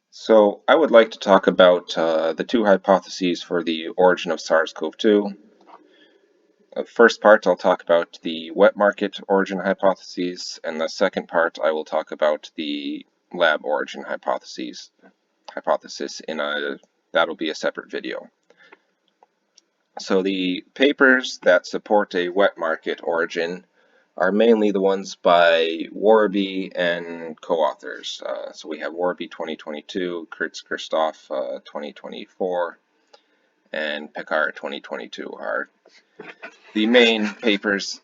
So I would like to talk about the two hypotheses for the origin of SARS-CoV-2. First part, I'll talk about the wet market origin hypotheses, and the second part, I will talk about the lab origin hypothesis in that'll be a separate video. So the papers that support a wet market origin are mainly the ones by Warby and co-authors. So we have Warby 2022, Kurtz-Christoph 2024, and Picard 2022 are the main papers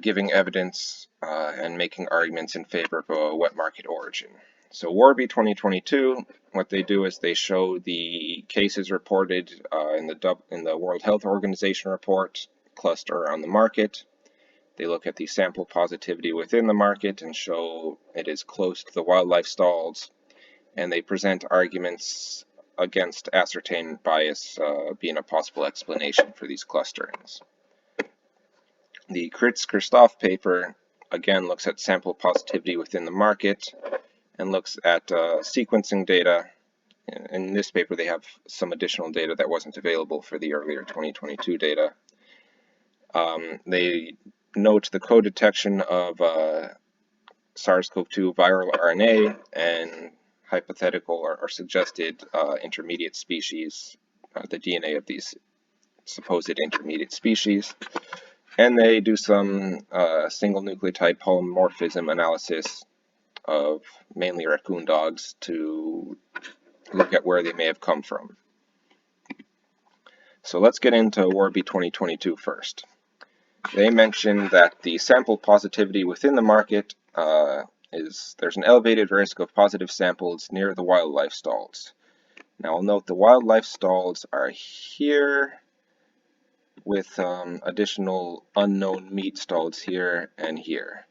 giving evidence and making arguments in favor of a wet market origin. So Warby 2022, what they do is they show the cases reported in the World Health Organization report cluster around the market. They look at the sample positivity within the market and show it is close to the wildlife stalls, and they present arguments against ascertained bias being a possible explanation for these clusterings. The Kurtz-Christoph paper again looks at sample positivity within the market and looks at sequencing data. In this paper they have some additional data that wasn't available for the earlier 2022 data. They note the co-detection of SARS-CoV-2 viral RNA and hypothetical or suggested intermediate species, the DNA of these supposed intermediate species. And they do some single nucleotide polymorphism analysis of mainly raccoon dogs to look at where they may have come from. So let's get into Warby 2022 first. They mention that the sample positivity within the market there's an elevated risk of positive samples near the wildlife stalls. Now I'll note the wildlife stalls are here with additional unknown meat stalls here and here.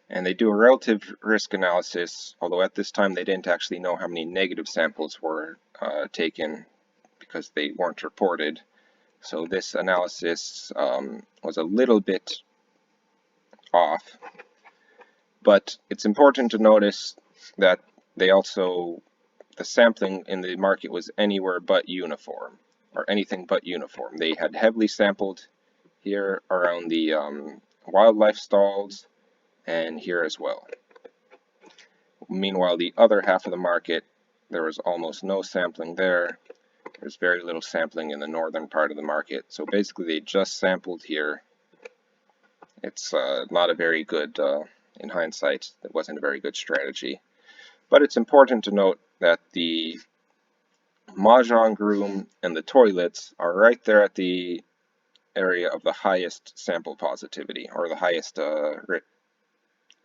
And they do a relative risk analysis, although at this time they didn't actually know how many negative samples were taken because they weren't reported. So this analysis was a little bit off, but it's important to notice that the sampling in the market was anywhere but uniform, or anything but uniform. They had heavily sampled here around the wildlife stalls and here as well. Meanwhile, the other half of the market, there was almost no sampling there. There's very little sampling in the northern part of the market. So basically they just sampled here. It's not a very good, in hindsight, it wasn't a very good strategy. But it's important to note that the mahjong room and the toilets are right there at the area of the highest sample positivity, or the highest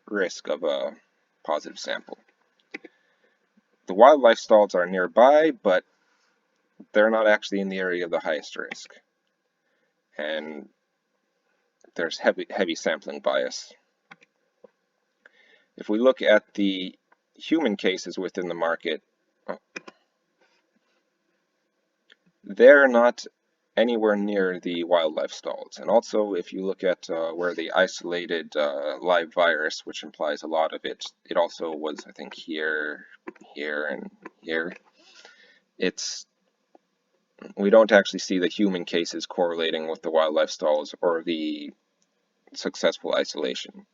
risk of a positive sample. The wildlife stalls are nearby, but they're not actually in the area of the highest risk. And there's heavy sampling bias. If we look at the human cases within the market, they're not anywhere near the wildlife stalls. And also, if you look at where they isolated live virus, which implies a lot of it, it also was, I think, here, here, and here. We don't actually see the human cases correlating with the wildlife stalls or the successful isolation.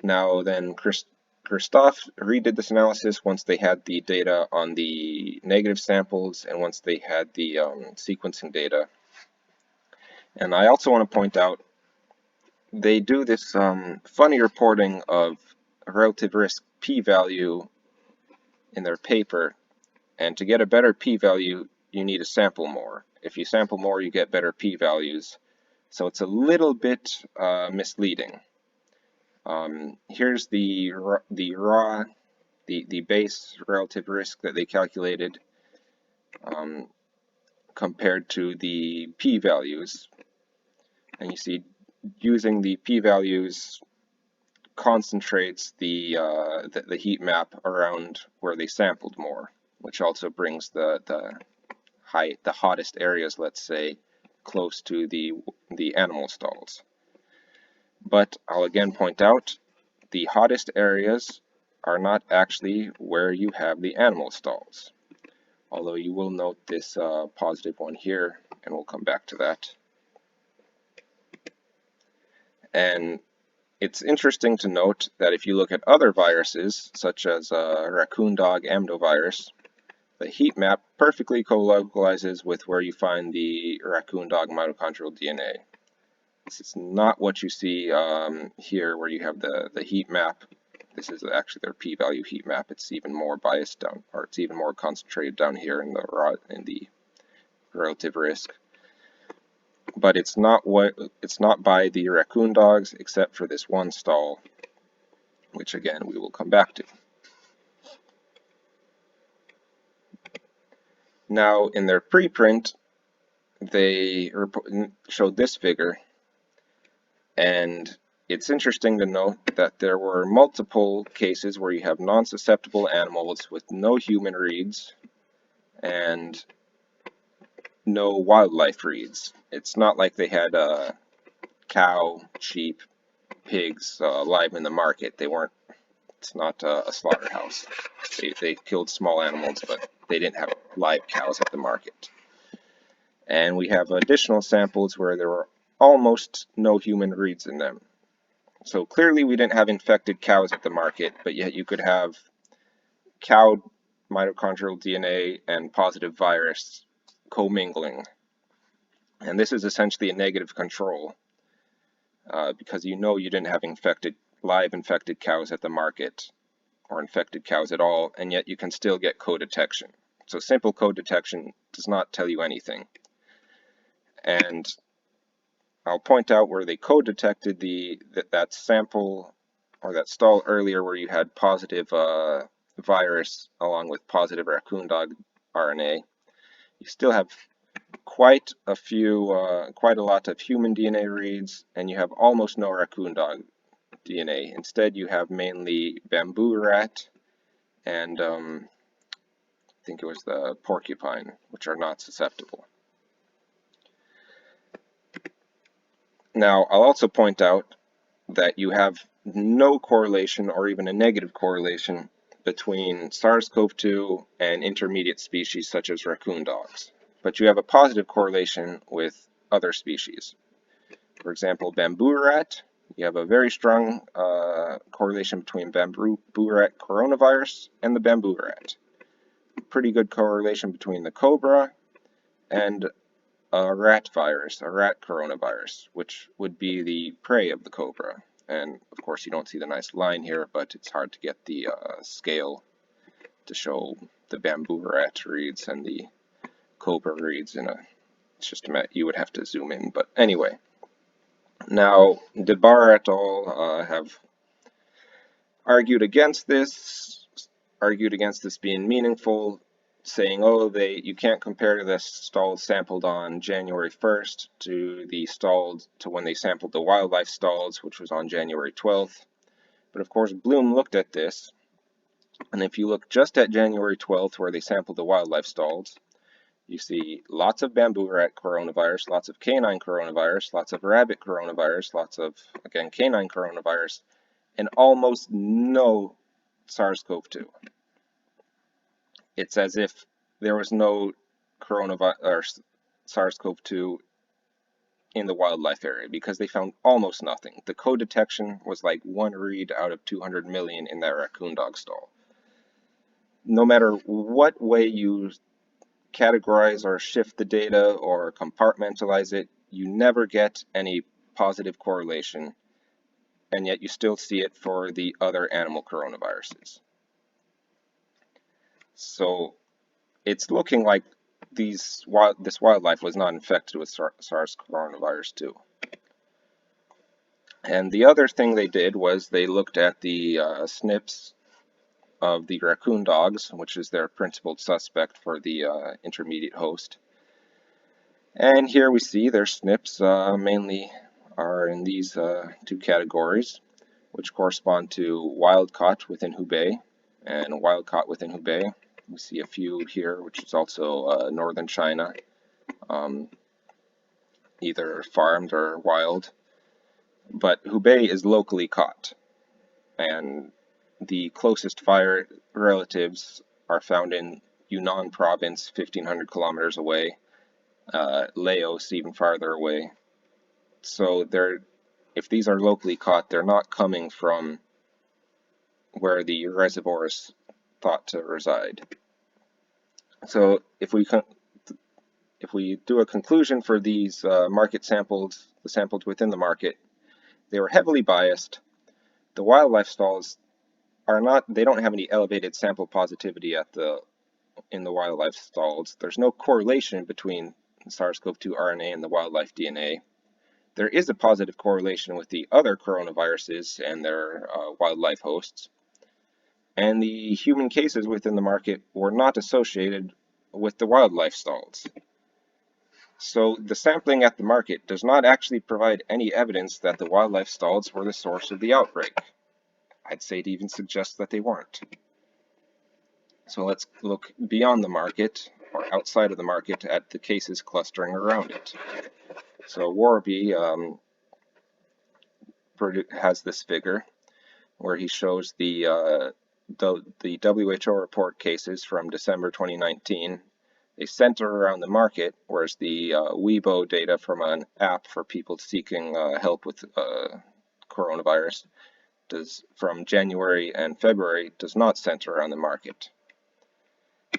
Now then, Christoph redid this analysis once they had the data on the negative samples and once they had the sequencing data. And I also want to point out, they do this funny reporting of a relative risk p-value in their paper, and to get a better p-value, you need to sample more. If you sample more, you get better p-values. So it's a little bit misleading. Here's the base relative risk that they calculated compared to the p-values. And you see, using the p-values concentrates the heat map around where they sampled more, which also brings the hottest areas, let's say, close to the animal stalls. But I'll again point out, the hottest areas are not actually where you have the animal stalls. Although you will note this positive one here, and we'll come back to that. And it's interesting to note that if you look at other viruses, such as raccoon dog amnovirus, the heat map perfectly co-localizes with where you find the raccoon dog mitochondrial DNA. This is not what you see here, where you have the heat map. This is actually their p-value heat map. It's even more biased down, or it's even more concentrated down here in the relative risk. But it's not by the raccoon dogs, except for this one stall, which again we will come back to. Now, in their preprint, they showed this figure, and it's interesting to note that there were multiple cases where you have non-susceptible animals with no human reads and no wildlife reads. It's not like they had cow, sheep, pigs live in the market. They weren't. It's not a slaughterhouse. They killed small animals, but they didn't have live cows at the market. And we have additional samples where there were almost no human reads in them. So clearly we didn't have infected cows at the market, but yet you could have cow mitochondrial DNA and positive virus commingling. And this is essentially a negative control because you know you didn't have live infected cows at the market or infected cows at all, and yet you can still get co-detection. So simple co-detection does not tell you anything. And I'll point out where they co-detected that sample or that stall earlier where you had positive virus along with positive raccoon dog RNA. You still have quite a lot of human DNA reads, and you have almost no raccoon dog DNA. Instead, you have mainly bamboo rat and I think it was the porcupine, which are not susceptible. Now, I'll also point out that you have no correlation or even a negative correlation between SARS-CoV-2 and intermediate species such as raccoon dogs, but you have a positive correlation with other species. For example, bamboo rat, you have a very strong correlation between bamboo rat coronavirus and the bamboo rat. Pretty good correlation between the cobra and a rat virus, a rat coronavirus, which would be the prey of the cobra. And of course you don't see the nice line here, but it's hard to get the scale to show the bamboo rat reads and the cobra reads it's just you would have to zoom in, but anyway. Now, DeBar et al. Have argued against this being meaningful, saying, oh, you can't compare the stalls sampled on January 1st to when they sampled the wildlife stalls, which was on January 12th. But of course, Bloom looked at this, and if you look just at January 12th, where they sampled the wildlife stalls, you see lots of bamboo rat coronavirus, lots of canine coronavirus, lots of rabbit coronavirus, lots of, again, canine coronavirus, and almost no SARS-CoV-2. It's as if there was no SARS-CoV-2 in the wildlife area because they found almost nothing. The co-detection was like 1 read out of 200 million in that raccoon dog stall. No matter what way you categorize or shift the data or compartmentalize it, you never get any positive correlation, and yet you still see it for the other animal coronaviruses. So it's looking like this wildlife was not infected with SARS coronavirus 2. And the other thing they did was they looked at the SNPs of the raccoon dogs, which is their principal suspect for the intermediate host. And here we see their SNPs mainly are in these two categories, which correspond to wild-caught within Hubei and wild-caught within Hubei. We see a few here, which is also northern China, either farmed or wild. But Hubei is locally caught, and the closest fire relatives are found in Yunnan province, 1,500 kilometers away, Laos even farther away. So if these are locally caught, they're not coming from where the reservoir is thought to reside. So if we do a conclusion for these market samples, the samples within the market, they were heavily biased. The wildlife stalls they don't have any elevated sample positivity in the wildlife stalls. There's no correlation between SARS-CoV-2 RNA and the wildlife DNA. There is a positive correlation with the other coronaviruses and their wildlife hosts. And the human cases within the market were not associated with the wildlife stalls. So the sampling at the market does not actually provide any evidence that the wildlife stalls were the source of the outbreak. I'd say it even suggests that they weren't. So let's look beyond the market, or outside of the market, at the cases clustering around it. So Warby has this figure where he shows the WHO report cases from December 2019. They center around the market, whereas the Weibo data from an app for people seeking help with coronavirus from January and February does not center around the market.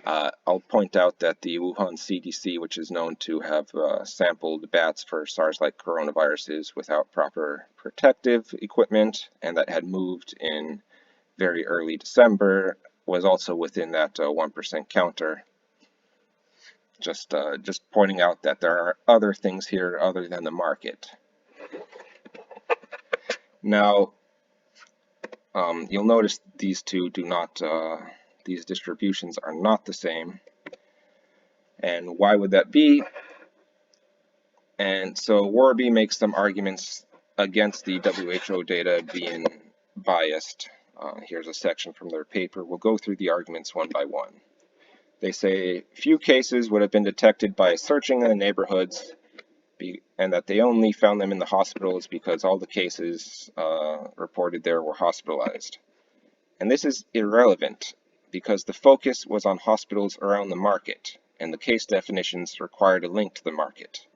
I'll point out that the Wuhan CDC, which is known to have sampled bats for SARS-like coronaviruses without proper protective equipment, and that had moved in very early December, was also within that 1% counter. Just pointing out that there are other things here other than the market. Now, you'll notice these two these distributions are not the same. And why would that be? And so Warby makes some arguments against the WHO data being biased. Here's a section from their paper. We'll go through the arguments one by one. They say few cases would have been detected by searching in the neighborhoods, and that they only found them in the hospitals because all the cases reported there were hospitalized. And this is irrelevant because the focus was on hospitals around the market, and the case definitions required a link to the market.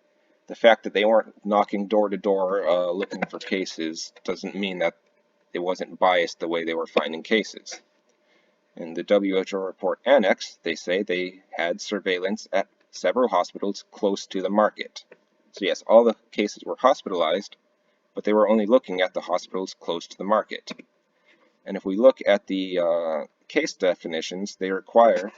The fact that they weren't knocking door to door looking for cases doesn't mean that it wasn't biased the way they were finding cases. In the WHO report annex, they say they had surveillance at several hospitals close to the market. So yes, all the cases were hospitalized, but they were only looking at the hospitals close to the market. And if we look at the case definitions, they require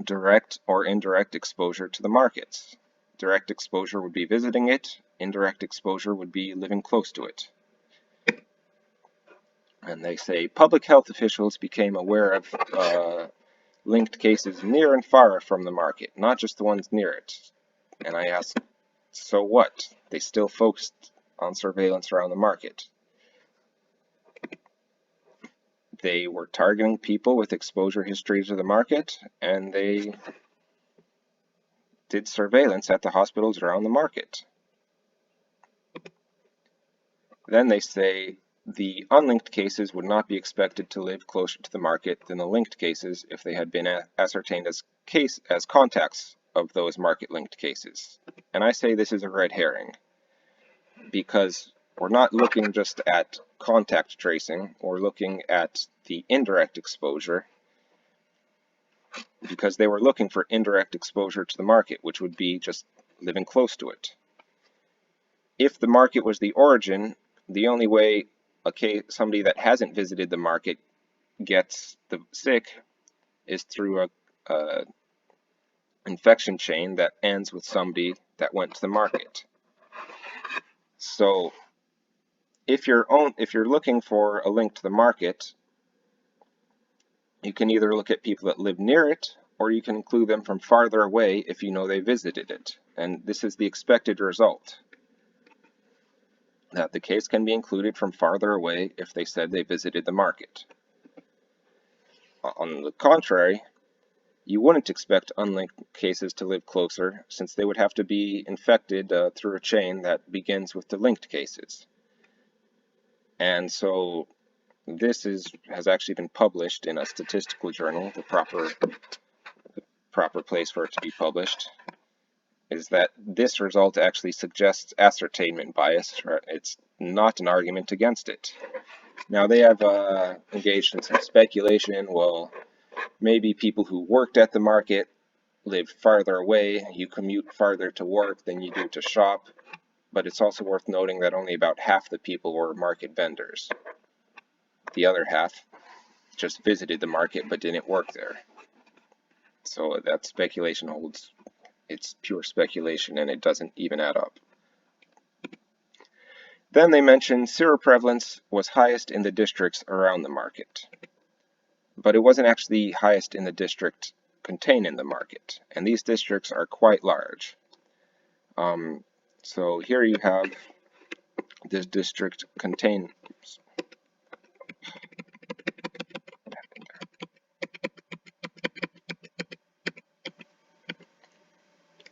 direct or indirect exposure to the markets. Direct exposure would be visiting it, indirect exposure would be living close to it. And they say public health officials became aware of linked cases near and far from the market, not just the ones near it. And I ask, so what? They still focused on surveillance around the market. They were targeting people with exposure history to the market, and they did surveillance at the hospitals around the market. Then they say the unlinked cases would not be expected to live closer to the market than the linked cases if they had been ascertained as contacts of those market-linked cases. And I say this is a red herring, because we're not looking just at contact tracing, we're looking at the indirect exposure, because they were looking for indirect exposure to the market, which would be just living close to it. If the market was the origin, the only way somebody that hasn't visited the market gets sick is through a infection chain that ends with somebody that went to the market. So if you're looking for a link to the market, you can either look at people that live near it, or you can include them from farther away if you know they visited it. And this is the expected result, that the case can be included from farther away if they said they visited the market. On the contrary, you wouldn't expect unlinked cases to live closer, since they would have to be infected through a chain that begins with the linked cases. And so this has actually been published in a statistical journal, the proper place for it to be published, is that this result actually suggests ascertainment bias. It's not an argument against it. Now, they have engaged in some speculation. Well, maybe people who worked at the market live farther away. You commute farther to work than you do to shop. But it's also worth noting that only about half the people were market vendors. The other half just visited the market but didn't work there. So that speculation holds. It's pure speculation and it doesn't even add up. Then they mentioned seroprevalence was highest in the districts around the market. But it wasn't actually highest in the district contained in the market. And these districts are quite large. So here you have this district contained.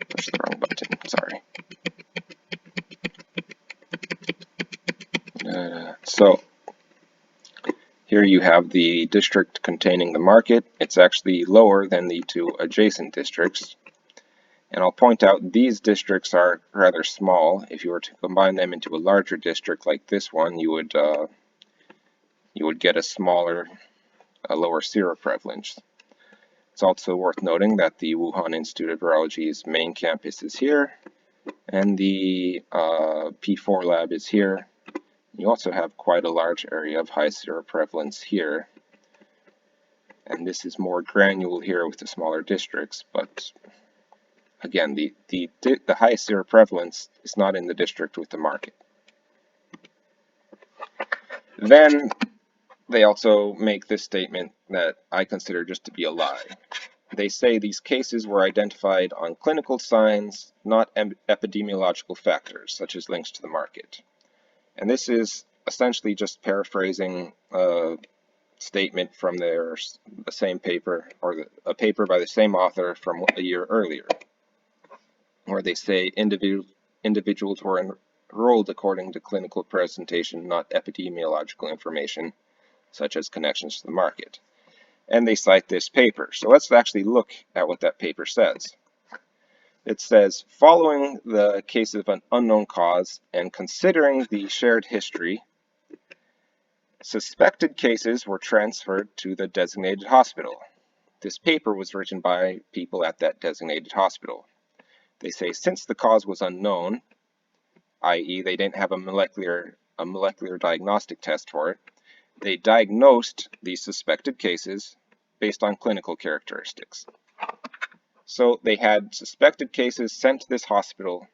Push the wrong button, sorry. So here you have the district containing the market. It's actually lower than the two adjacent districts. And I'll point out these districts are rather small. If you were to combine them into a larger district like this one, you would get a lower seroprevalence. It's also worth noting that the Wuhan Institute of Virology's main campus is here, and the P4 lab is here. You also have quite a large area of high seroprevalence here, and this is more granular here with the smaller districts, but again, the highest seroprevalence is not in the district with the market. Then they also make this statement that I consider just to be a lie. They say these cases were identified on clinical signs, not epidemiological factors, such as links to the market. And this is essentially just paraphrasing a statement from the same paper, or a paper by the same author from a year earlier, where they say individuals were enrolled according to clinical presentation, not epidemiological information, such as connections to the market. And they cite this paper. So let's actually look at what that paper says. It says, following the case of an unknown cause and considering the shared history, suspected cases were transferred to the designated hospital. This paper was written by people at that designated hospital. They say since the cause was unknown, i.e. they didn't have a molecular diagnostic test for it, they diagnosed these suspected cases based on clinical characteristics. So they had suspected cases sent to this hospital.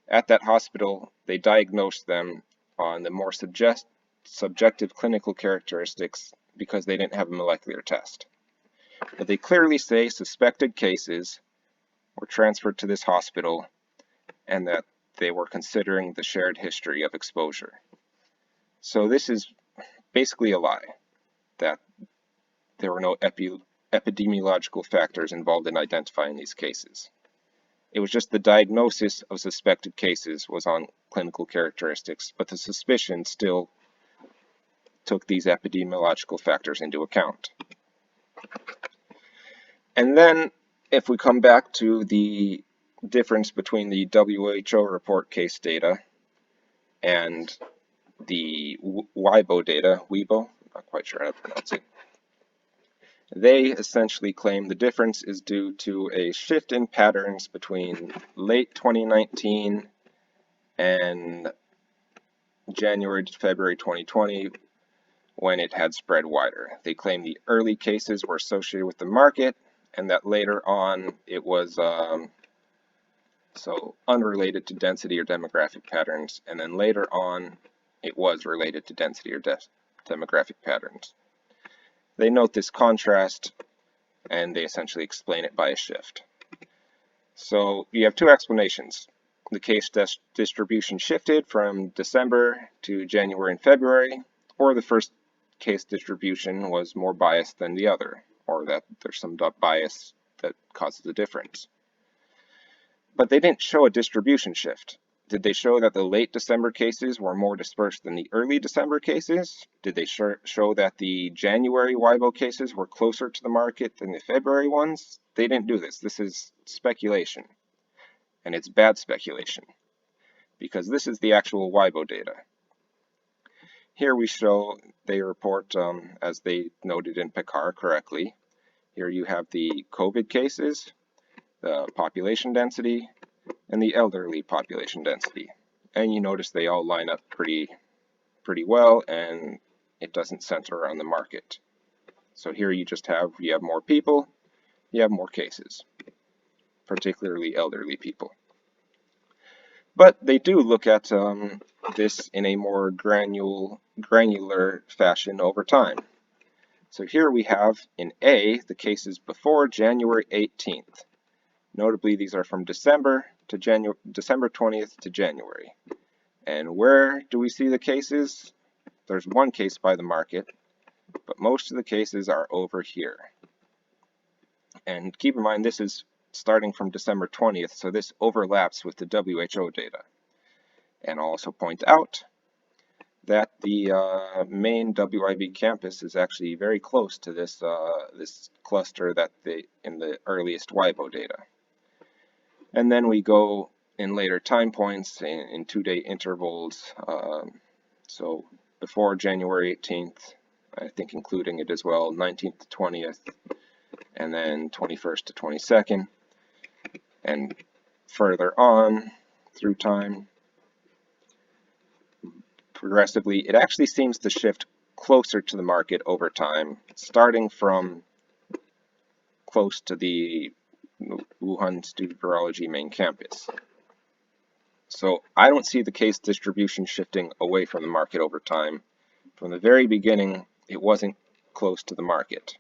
At that hospital, they diagnosed them on the more subjective clinical characteristics because they didn't have a molecular test. But they clearly say suspected cases were transferred to this hospital and that they were considering the shared history of exposure. So this is basically a lie, that there were no epidemiological factors involved in identifying these cases. It was just the diagnosis of suspected cases was on clinical characteristics, but the suspicion still took these epidemiological factors into account. And then, if we come back to the difference between the WHO report case data and the WIBO data, I'm not quite sure how to pronounce it, they essentially claim the difference is due to a shift in patterns between late 2019 and January to February 2020 when it had spread wider. They claim the early cases were associated with the market and that later on it was so unrelated to density or demographic patterns, and then later on it was related to density or demographic patterns. They note this contrast and they essentially explain it by a shift. So you have two explanations. The case distribution shifted from December to January and February, or the first case distribution was more biased than the other, or that there's some bias that causes the difference. But they didn't show a distribution shift. Did they show that the late December cases were more dispersed than the early December cases? Did they show that the January WIBO cases were closer to the market than the February ones? They didn't do this. This is speculation, and it's bad speculation, because this is the actual WIBO data. Here we show they report, as they noted in PECAR correctly, here you have the COVID cases, the population density, and the elderly population density. And you notice they all line up pretty well, and it doesn't center around the market. So here you have more people, you have more cases, particularly elderly people. But they do look at this in a more granular fashion over time. So here we have in A the cases before January 18th. Notably, these are from December 20th to January. And where do we see the cases? There's one case by the market, but most of the cases are over here. And keep in mind, this is starting from December 20th, so this overlaps with the WHO data. And I'll also point out that the main WIB campus is actually very close to this cluster that in the earliest WIBO data. And then we go in later time points in 2-day intervals. So before January 18th, I think including it as well, 19th to 20th, and then 21st to 22nd, and further on through time, progressively, it actually seems to shift closer to the market over time, starting from close to the Wuhan Institute of Virology main campus. So I don't see the case distribution shifting away from the market over time. From the very beginning, it wasn't close to the market.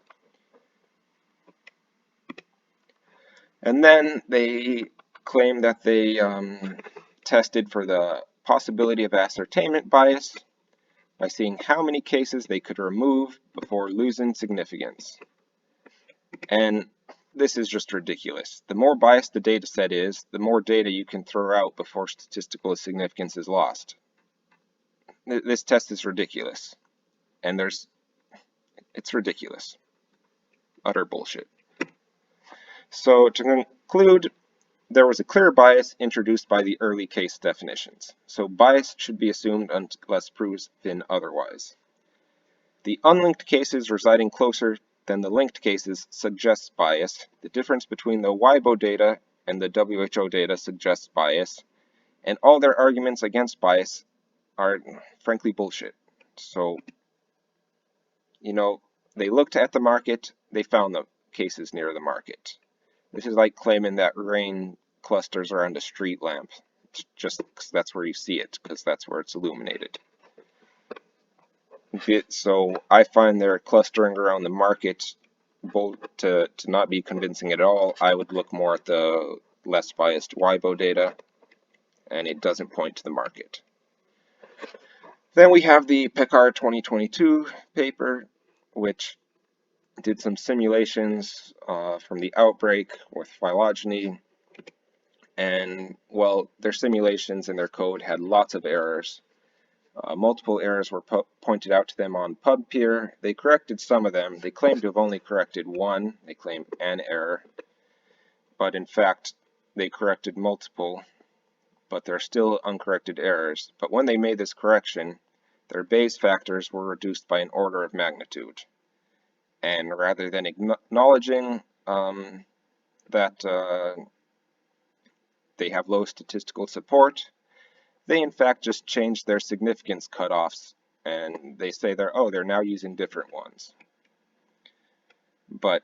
And then they claim that they tested for the possibility of ascertainment bias by seeing how many cases they could remove before losing significance. And this is just ridiculous. The more biased the data set is, the more data you can throw out before statistical significance is lost. This test is ridiculous. And it's ridiculous. Utter bullshit. So to conclude, there was a clear bias introduced by the early case definitions. So bias should be assumed unless proven otherwise. The unlinked cases residing closer than the linked cases suggests bias. The difference between the WIBO data and the WHO data suggests bias. And all their arguments against bias are frankly bullshit. So, they looked at the market, they found the cases near the market. This is like claiming that rain clusters around a street lamp, just because that's where you see it, because that's where it's illuminated. So I find their clustering around the market to not be convincing at all. I would look more at the less biased WIBO data, and it doesn't point to the market. Then we have the PECAR 2022 paper, which did some simulations from the outbreak with phylogeny, and well, their simulations and their code had lots of errors. Multiple errors were pointed out to them on PubPeer. They corrected some of them. They claimed to have only corrected one. They claimed an error, but in fact they corrected multiple, but there are still uncorrected errors. But when they made this correction, their Bayes factors were reduced by an order of magnitude. And rather than acknowledging that they have low statistical support, they in fact just changed their significance cutoffs, and they say they're now using different ones. But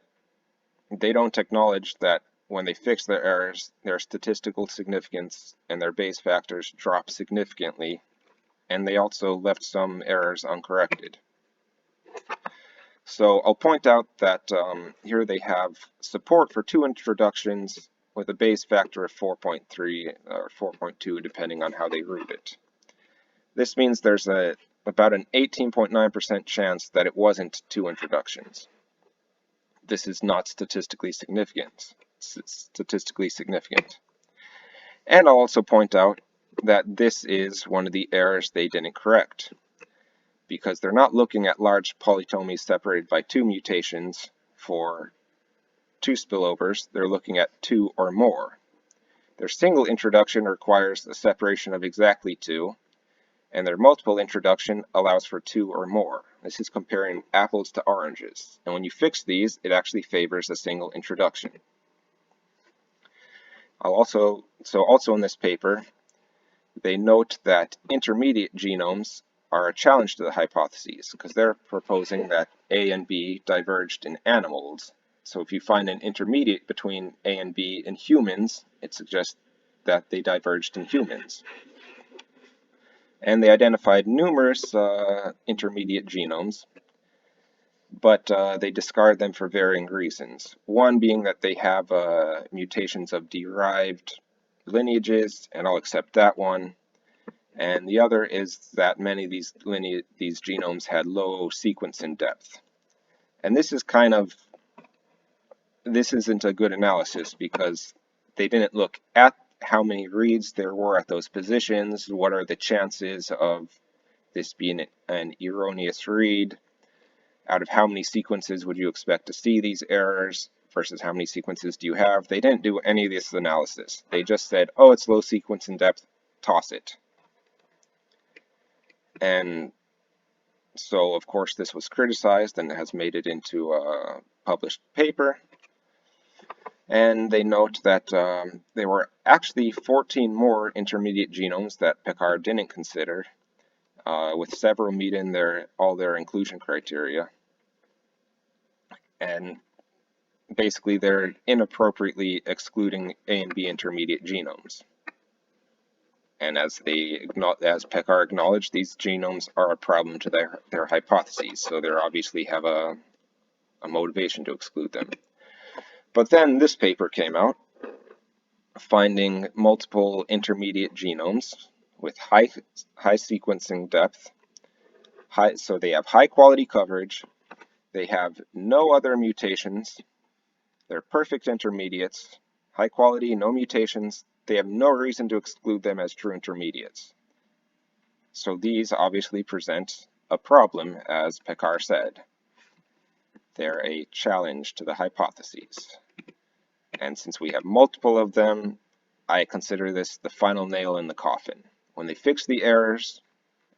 they don't acknowledge that when they fix their errors, their statistical significance and their Bayes factors drop significantly, and they also left some errors uncorrected. So I'll point out that here they have support for 2 introductions with a Bayes factor of 4.3 or 4.2 depending on how they root it. This means there's about an 18.9% chance that it wasn't 2 introductions. This is not statistically significant. And I'll also point out that this is one of the errors they didn't correct, because they're not looking at large polytomies separated by 2 mutations for 2 spillovers, they're looking at 2 or more. Their single introduction requires a separation of exactly 2, and their multiple introduction allows for 2 or more. This is comparing apples to oranges, and when you fix these, it actually favors a single introduction. Also in this paper, they note that intermediate genomes are a challenge to the hypotheses, because they're proposing that A and B diverged in animals. So if you find an intermediate between A and B in humans, it suggests that they diverged in humans. And they identified numerous intermediate genomes, but they discard them for varying reasons. One being that they have mutations of derived lineages, and I'll accept that one. And the other is that many of these genomes had low sequence in depth. And this isn't a good analysis, because they didn't look at how many reads there were at those positions, what are the chances of this being an erroneous read, out of how many sequences would you expect to see these errors versus how many sequences do you have. They didn't do any of this analysis. They just said, oh, it's low sequence in depth, toss it. And so, of course, this was criticized and has made it into a published paper. And they note that there were actually 14 more intermediate genomes that Picard didn't consider, with several meeting all their inclusion criteria. And basically, they're inappropriately excluding A and B intermediate genomes. And as Picard acknowledged, these genomes are a problem to their hypotheses, so they obviously have a motivation to exclude them. But then this paper came out, finding multiple intermediate genomes with high sequencing depth. So they have high quality coverage, they have no other mutations, they're perfect intermediates, high quality, no mutations, they have no reason to exclude them as true intermediates. So these obviously present a problem, as Picard said. They're a challenge to the hypotheses. And since we have multiple of them, I consider this the final nail in the coffin. When they fix the errors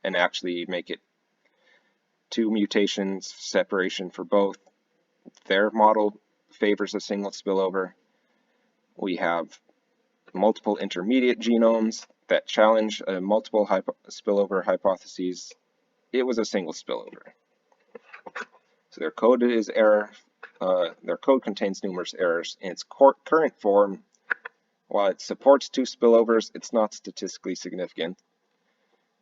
and actually make it 2 mutations separation for both, their model favors a single spillover. We have multiple intermediate genomes that challenge multiple spillover hypotheses. It was a single spillover. So their code is error. Their code contains numerous errors. In its current form, while it supports 2 spillovers, it's not statistically significant.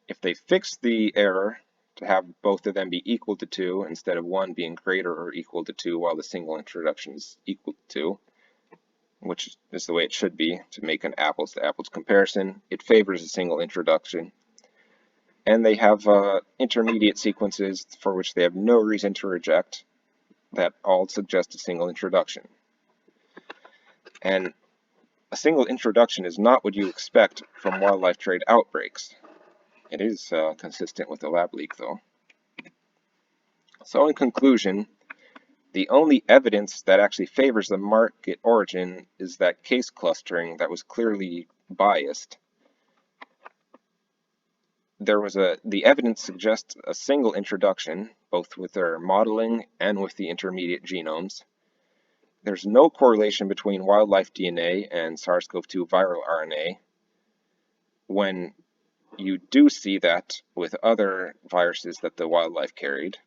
If they fix the error to have both of them be equal to 2 instead of one being greater or equal to 2 while the single introduction is equal to 2, which is the way it should be to make an apples to apples comparison, it favors a single introduction. And they have intermediate sequences for which they have no reason to reject that all suggest a single introduction. And a single introduction is not what you expect from wildlife trade outbreaks. It is consistent with the lab leak, though. So in conclusion, the only evidence that actually favors the market origin is that case clustering that was clearly biased. The evidence suggests a single introduction, both with their modeling and with the intermediate genomes. There's no correlation between wildlife DNA and SARS-CoV-2 viral RNA, when you do see that with other viruses that the wildlife carried.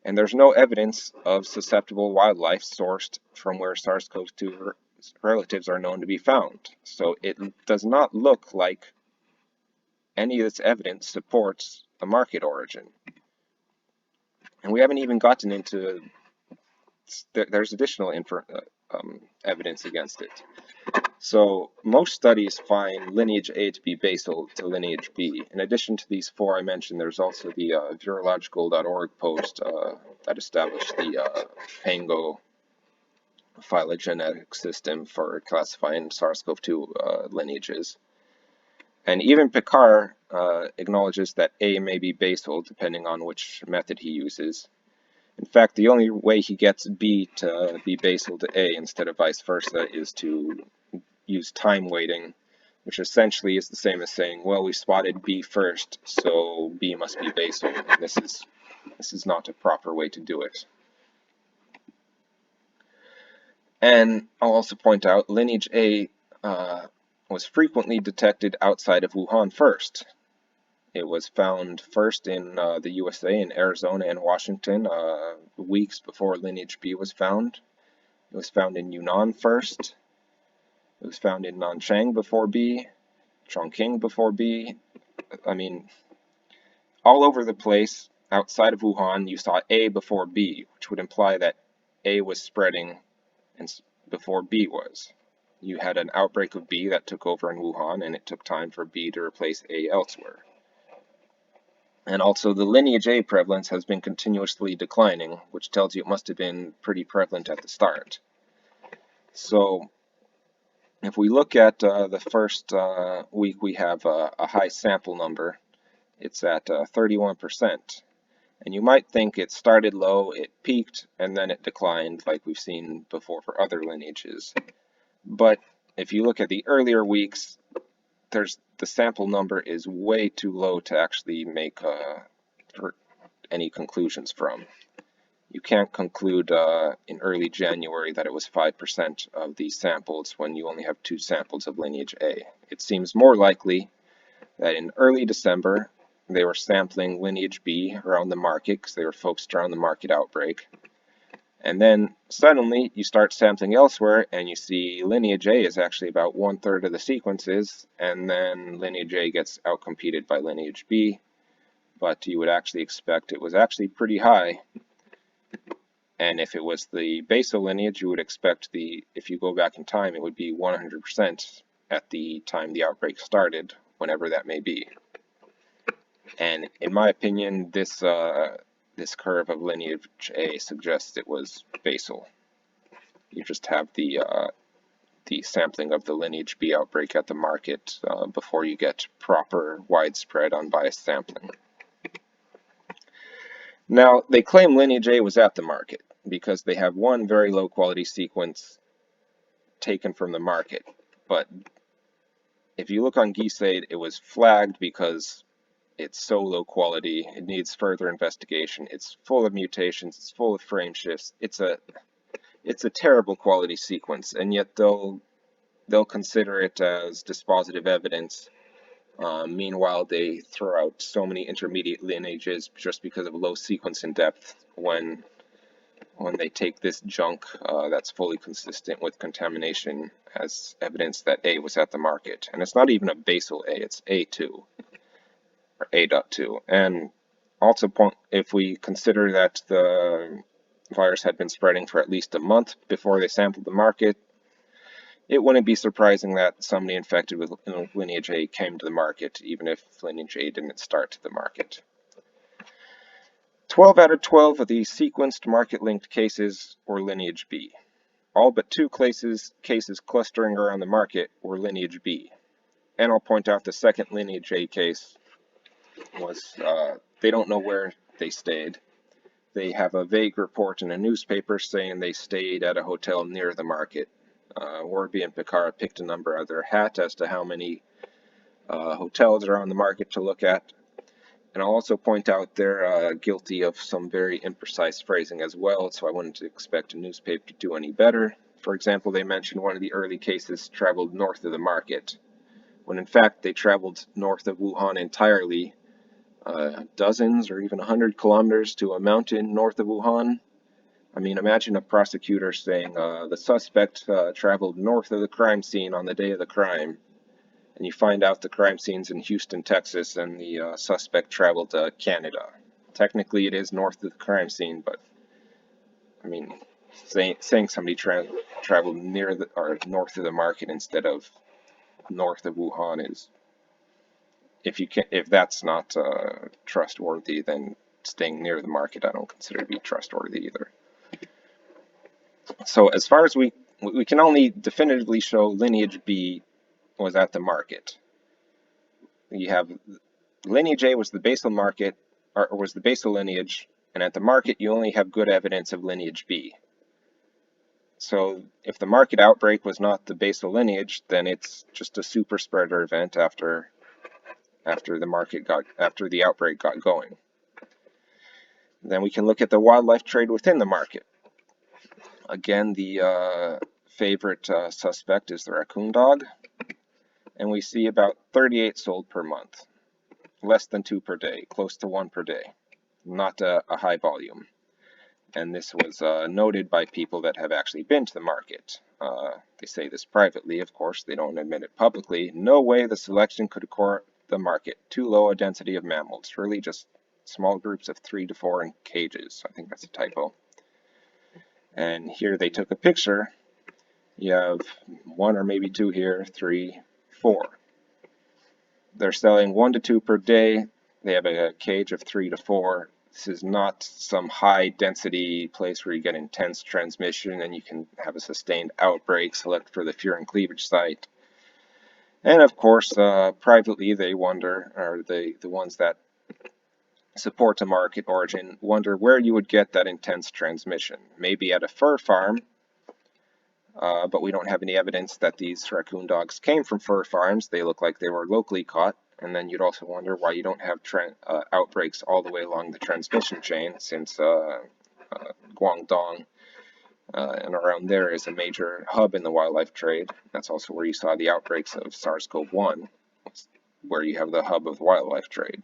And there's no evidence of susceptible wildlife sourced from where SARS-CoV-2 relatives are known to be found. So it does not look like any of this evidence supports a market origin. And we haven't even gotten into, there's additional evidence against it. So most studies find lineage A to be basal to lineage B. In addition to these 4 I mentioned, there's also the virological.org post that established the Pango phylogenetic system for classifying SARS-CoV-2 lineages. And even Picard acknowledges that A may be basal depending on which method he uses. In fact, the only way he gets B to be basal to A instead of vice versa is to use time weighting, which essentially is the same as saying, well, we spotted B first, so B must be basal. This is not a proper way to do it. And I'll also point out lineage A was frequently detected outside of Wuhan first. It was found first in the USA, in Arizona and Washington, weeks before lineage B was found. It was found in Yunnan first. It was found in Nanchang before B, Chongqing before B. I mean, all over the place, outside of Wuhan, you saw A before B, which would imply that A was spreading before B was. You had an outbreak of B that took over in Wuhan, and it took time for B to replace A elsewhere. And also the lineage A prevalence has been continuously declining, which tells you it must have been pretty prevalent at the start. So if we look at the first week, we have a high sample number. It's at 31%. And you might think it started low, it peaked, and then it declined like we've seen before for other lineages. But if you look at the earlier weeks, the sample number is way too low to actually make any conclusions from. You can't conclude in early January that it was 5% of these samples when you only have 2 samples of lineage A. It seems more likely that in early December they were sampling lineage B around the market because they were focused around the market outbreak. And then suddenly you start sampling elsewhere and you see lineage A is actually about 1/3 of the sequences, and then lineage A gets outcompeted by lineage B, but you would actually expect it was actually pretty high. And if it was the basal lineage, you would expect if you go back in time, it would be 100% at the time the outbreak started, whenever that may be. And in my opinion, this curve of lineage A suggests it was basal. You just have the sampling of the lineage B outbreak at the market before you get proper widespread unbiased sampling. Now, they claim lineage A was at the market because they have one very low quality sequence taken from the market. But if you look on GeeseAid, it was flagged because it's so low quality, it needs further investigation, it's full of mutations, it's full of frame shifts, it's a terrible quality sequence, and yet they'll consider it as dispositive evidence. Meanwhile, they throw out so many intermediate lineages just because of low sequence in depth when they take this junk that's fully consistent with contamination as evidence that A was at the market. And it's not even a basal A, it's A2, or A.2. And also, if we consider that the virus had been spreading for at least a month before they sampled the market, it wouldn't be surprising that somebody infected with lineage A came to the market, even if lineage A didn't start to the market. 12 out of 12 of these sequenced market-linked cases were lineage B. All but 2 cases clustering around the market were lineage B. And I'll point out the second lineage A case was, they don't know where they stayed. They have a vague report in a newspaper saying they stayed at a hotel near the market. Warby and Picard picked a number out of their hat as to how many hotels are on the market to look at. And I'll also point out they're guilty of some very imprecise phrasing as well, so I wouldn't expect a newspaper to do any better. For example, they mentioned one of the early cases traveled north of the market, when in fact they traveled north of Wuhan entirely, dozens or even 100 kilometers to a mountain north of Wuhan. I mean, imagine a prosecutor saying the suspect traveled north of the crime scene on the day of the crime, and you find out the crime scene's in Houston, Texas, and the suspect traveled to Canada. Technically, it is north of the crime scene, but I mean, saying somebody traveled near or north of the market instead of north of Wuhan is, if that's not trustworthy, then staying near the market I don't consider to be trustworthy either. So as far as we can only definitively show lineage B was at the market. You have lineage A was the basal market, or was the basal lineage, and at the market you only have good evidence of lineage B. So if the market outbreak was not the basal lineage, then it's just a super spreader event after the outbreak got going. Then we can look at the wildlife trade within the market. Again, the favorite suspect is the raccoon dog, and we see about 38 sold per month, less than 2 per day, close to 1 per day, not a high volume. And this was noted by people that have actually been to the market. They say this privately, of course, they don't admit it publicly. No way the selection could occur the market. Too low a density of mammals, really just small groups of 3 to 4 in cages. I think that's a typo. And here they took a picture. You have 1 or maybe 2 here, 3, 4. They're selling 1 to 2 per day. They have a cage of 3 to 4. This is not some high density place where you get intense transmission and you can have a sustained outbreak, select for the furin cleavage site. And of course, privately they wonder, or the ones that support a market origin, wonder where you would get that intense transmission. Maybe at a fur farm, but we don't have any evidence that these raccoon dogs came from fur farms. They look like they were locally caught. And then you'd also wonder why you don't have outbreaks all the way along the transmission chain, since Guangdong and around there is a major hub in the wildlife trade. That's also where you saw the outbreaks of SARS-CoV-1, where you have the hub of wildlife trade.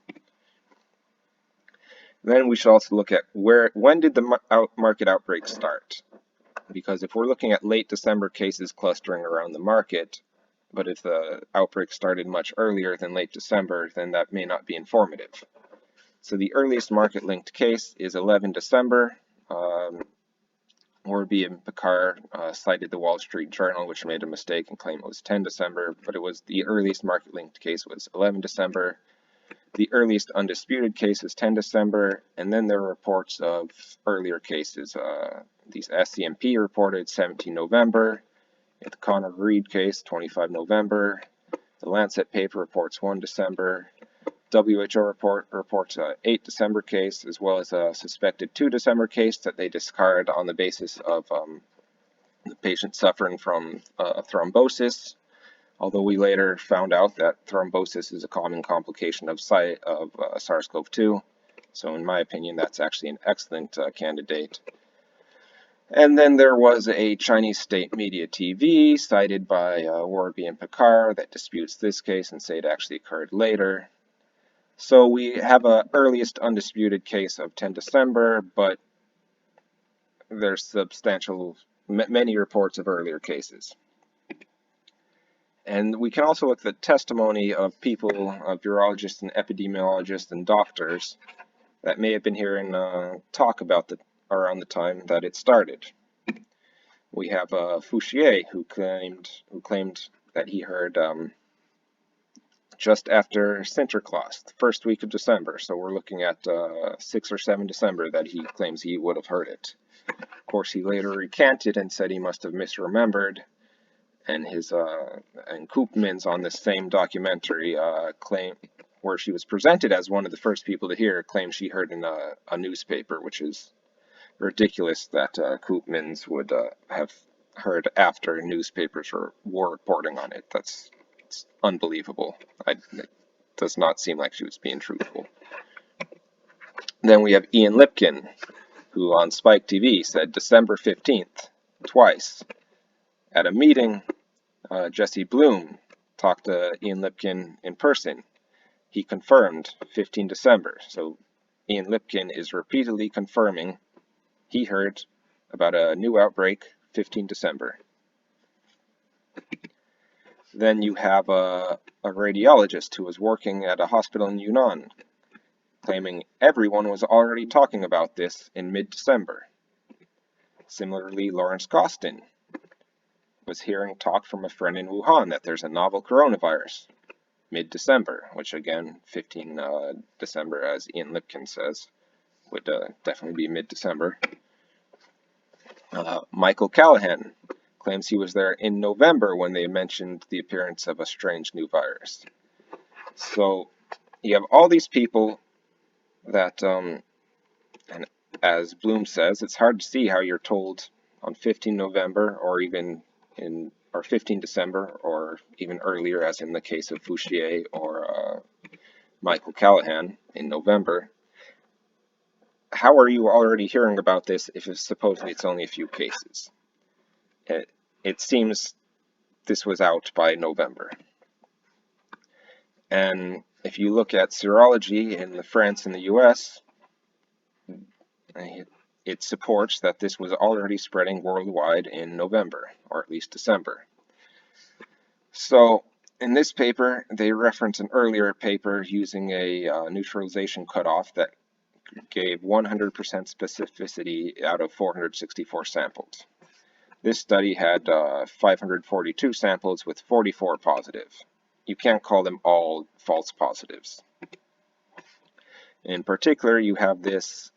Then we should also look at when did the market outbreak start? Because if we're looking at late December cases clustering around the market, but if the outbreak started much earlier than late December, then that may not be informative. So the earliest market-linked case is 11 December. Warby and Picard cited the Wall Street Journal, which made a mistake and claimed it was 10 December, but it was the earliest market-linked case was 11 December. The earliest undisputed case is 10 December, and then there are reports of earlier cases. These SCMP reported 17 November. The Connor Reed case, 25 November. The Lancet paper reports 1 December. WHO report reports a 8 December case, as well as a suspected 2 December case that they discard on the basis of the patient suffering from thrombosis. Although we later found out that thrombosis is a common complication of SARS-CoV-2. So in my opinion, that's actually an excellent candidate. And then there was a Chinese state media TV cited by Warby and Picard that disputes this case and say it actually occurred later. So we have an earliest undisputed case of 10 December, but there's many reports of earlier cases. And we can also look at the testimony of people, of virologists and epidemiologists and doctors that may have been hearing talk about around the time that it started. We have Fouchier, who claimed that he heard just after Sinterklaas, the first week of December. So we're looking at 6 or 7 December that he claims he would have heard it. Of course, he later recanted and said he must have misremembered. And and Koopmans on this same documentary claim, where she was presented as one of the first people to hear, claimed she heard in a newspaper, which is ridiculous that Koopmans would have heard after newspapers were reporting on it. It's unbelievable. It does not seem like she was being truthful. Then we have Ian Lipkin, who on Spike TV said December 15th, twice. At a meeting, Jesse Bloom talked to Ian Lipkin in person. He confirmed 15 December. So Ian Lipkin is repeatedly confirming he heard about a new outbreak 15 December. Then you have a radiologist who was working at a hospital in Yunnan, claiming everyone was already talking about this in mid-December. Similarly, Lawrence Gostin was hearing talk from a friend in Wuhan that there's a novel coronavirus mid-December, which again, 15 December, as Ian Lipkin says, would definitely be mid-December. Michael Callahan claims he was there in November when they mentioned the appearance of a strange new virus. So you have all these people that, and as Bloom says, it's hard to see how you're told on 15 November or even or 15 December or even earlier, as in the case of Fouchier or Michael Callahan in November. How are you already hearing about this if supposedly it's only a few cases? It seems this was out by November. And if you look at serology in France and the US, it supports that this was already spreading worldwide in November, or at least December. So in this paper, they reference an earlier paper using a neutralization cutoff that gave 100% specificity out of 464 samples. This study had 542 samples with 44 positive. You can't call them all false positives. In particular, you have this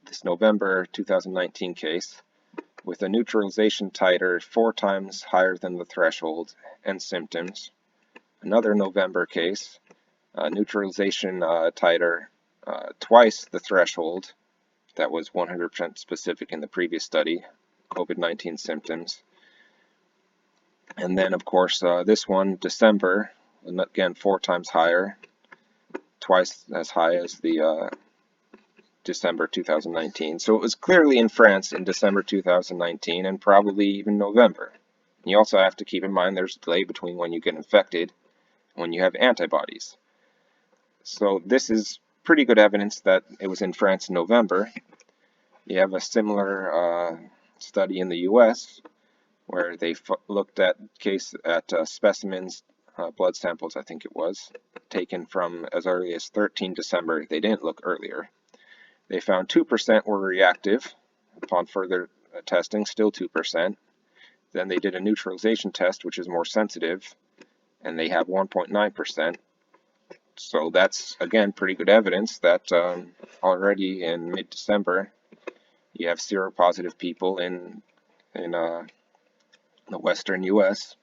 this November 2019 case with a neutralization titer 4 times higher than the threshold and symptoms. Another November case, neutralization titer twice the threshold that was 100% specific in the previous study, COVID-19 symptoms. And then, of course, this one, December, again 4 times higher, twice as high as the December 2019. So it was clearly in France in December 2019 and probably even November. You also have to keep in mind there's a delay between when you get infected and when you have antibodies. So this is pretty good evidence that it was in France in November. You have a similar study in the US where they looked at specimens, blood samples I think it was, taken from as early as 13 December. They didn't look earlier. They found 2% were reactive upon further testing, still 2%. Then they did a neutralization test, which is more sensitive, and they have 1.9%. So that's, again, pretty good evidence that already in mid-December, you have seropositive people in the western U.S.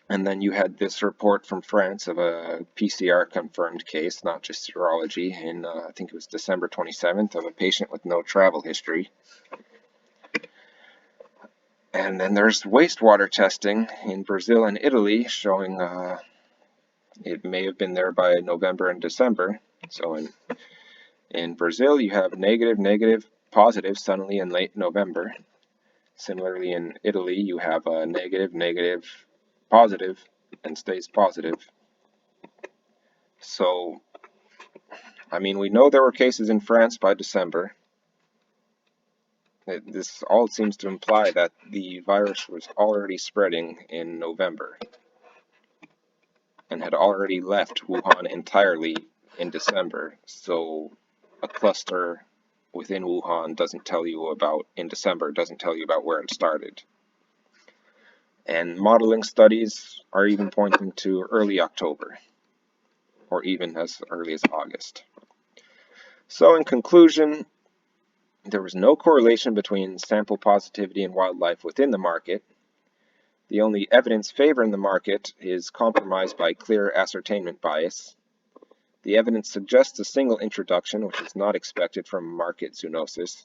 And then you had this report from France of a PCR confirmed case, not just serology, in I think it was December 27th, of a patient with no travel history. And then there's wastewater testing in Brazil and Italy showing it may have been there by November and December. So in Brazil, you have negative, negative, positive suddenly in late November. Similarly, in Italy, you have a negative, negative, positive, and stays positive. So, I mean, we know there were cases in France by December. This all seems to imply that the virus was already spreading in November and had already left Wuhan entirely in December. So a cluster within Wuhan doesn't tell you about, in December, doesn't tell you about where it started. And modeling studies are even pointing to early October, or even as early as August. So in conclusion, there was no correlation between sample positivity and wildlife within the market. The only evidence favoring the market is compromised by clear ascertainment bias. The evidence suggests a single introduction, which is not expected from market zoonosis.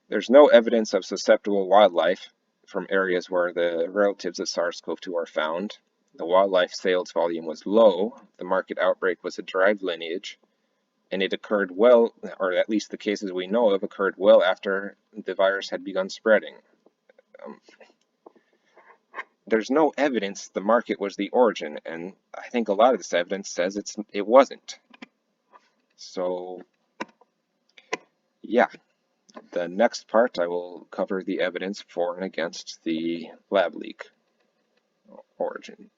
There's no evidence of susceptible wildlife from areas where the relatives of SARS-CoV-2 are found. The wildlife sales volume was low. The market outbreak was a derived lineage, and it occurred well, or at least the cases we know of occurred well after the virus had begun spreading. There's no evidence the market was the origin, and I think a lot of this evidence says it wasn't. So, yeah. The next part I will cover the evidence for and against the lab leak origin.